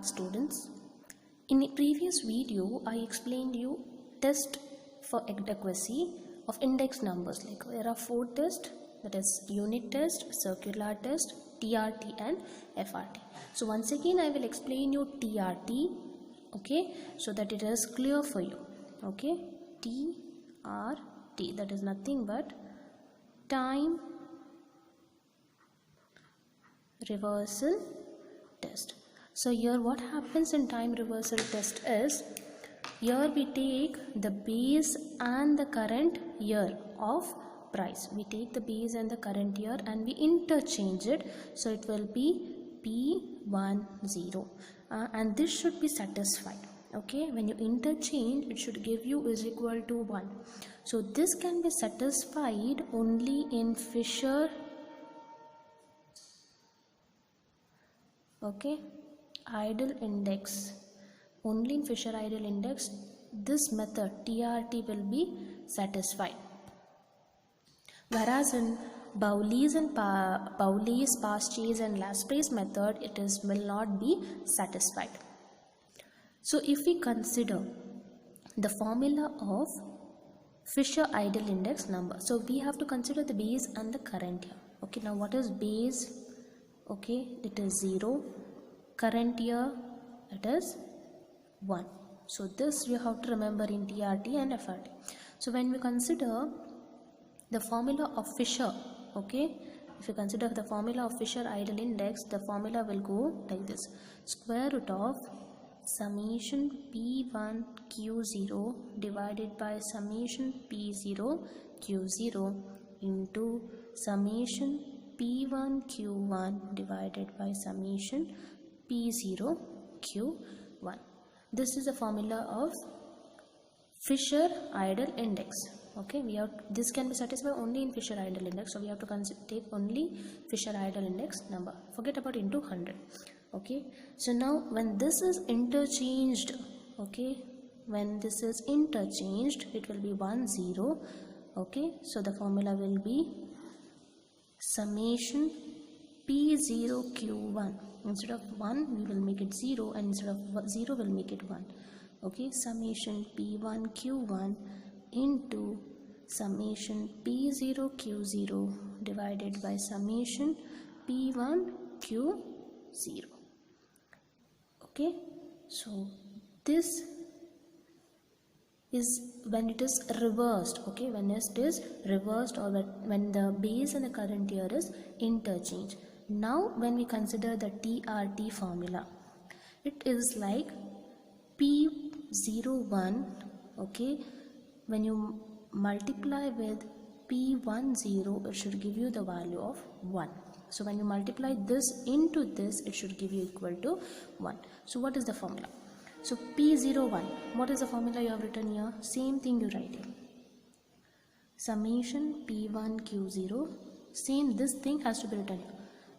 students. In the previous video, I explained you test for adequacy of index numbers. Like there are 4 tests, that is unit test, circular test, TRT and FRT. So once again I will explain you TRT, okay, so that it is clear for you. Okay, TRT, that is nothing but time reversal test. So here what happens in time reversal test is, here we take the base and the current year of price. We take the base and the current year and we interchange it, so it will be P10 and this should be satisfied. Okay, when you interchange, it should give you is equal to 1. So this can be satisfied only in Fisher, okay, idle index. Only in Fisher idle index this method TRT will be satisfied, whereas in Bowley's and Bowley's, Paste's and Lasprey's method it will not be satisfied. So if we consider the formula of Fisher idle index number, so we have to consider the base and the current year. Okay, now what is base? Okay, it is 0. Current year, it is 1. So this you have to remember in TRT and FRT. So when we consider the formula of Fisher, okay, if you consider the formula of Fisher idle index, the formula will go like this: square root of summation P1 Q0 divided by summation P0 Q0 into summation P1 Q1 divided by summation P0 Q1. This is the formula of Fisher idle index. Okay, this can be satisfied only in Fisher idle index, so we have to take only Fisher idle index number. Forget about into 100. Okay, so now when this is interchanged, okay, when this is interchanged, it will be 10. Okay, so the formula will be summation P0 Q1. Instead of 1 we will make it 0, and instead of 0 we'll make it 1. Okay, summation P1 Q1 into summation P0 Q0 divided by summation P1 Q0. Okay, so this is when it is reversed. Okay, when it is reversed, or when the base and the current year is interchanged. Now when we consider the TRT formula, it is like P01, okay, when you multiply with P10, it should give you the value of 1. So when you multiply this into this, it should give you equal to 1. So what is the formula? So P01, what is the formula you have written here? Same thing you write here. Summation P1 Q0, same this thing has to be written here,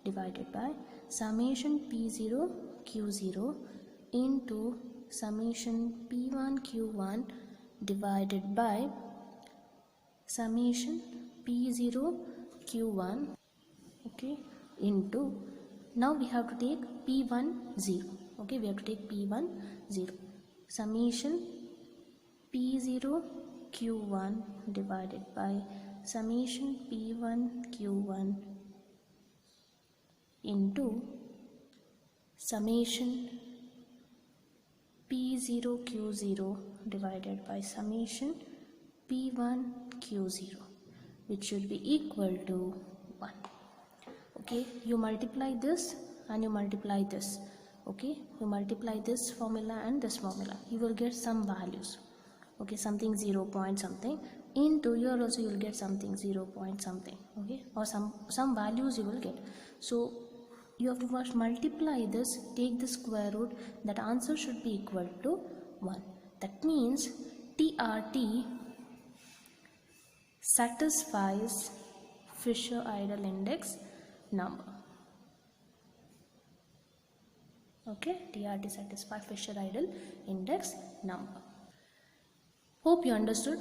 divided by summation P0 Q0 into summation P1 Q1 divided by summation P0 Q1, okay, into, now we have to take P10. Okay, we have to take P10, summation P0 Q1 divided by summation P1 Q1 into summation P0 Q0 divided by summation P1 Q0, which should be equal to 1. Okay, you multiply this and you multiply this. Okay, you multiply this formula and this formula, you will get some values. Okay, something 0 point something, into here also you will get something 0 point something. Okay, or some values you will get. So you have to first multiply this, take the square root, that answer should be equal to 1. That means TRT satisfies Fisher idle index number. Okay, TRT satisfies Fisher idle index number. Hope you understood.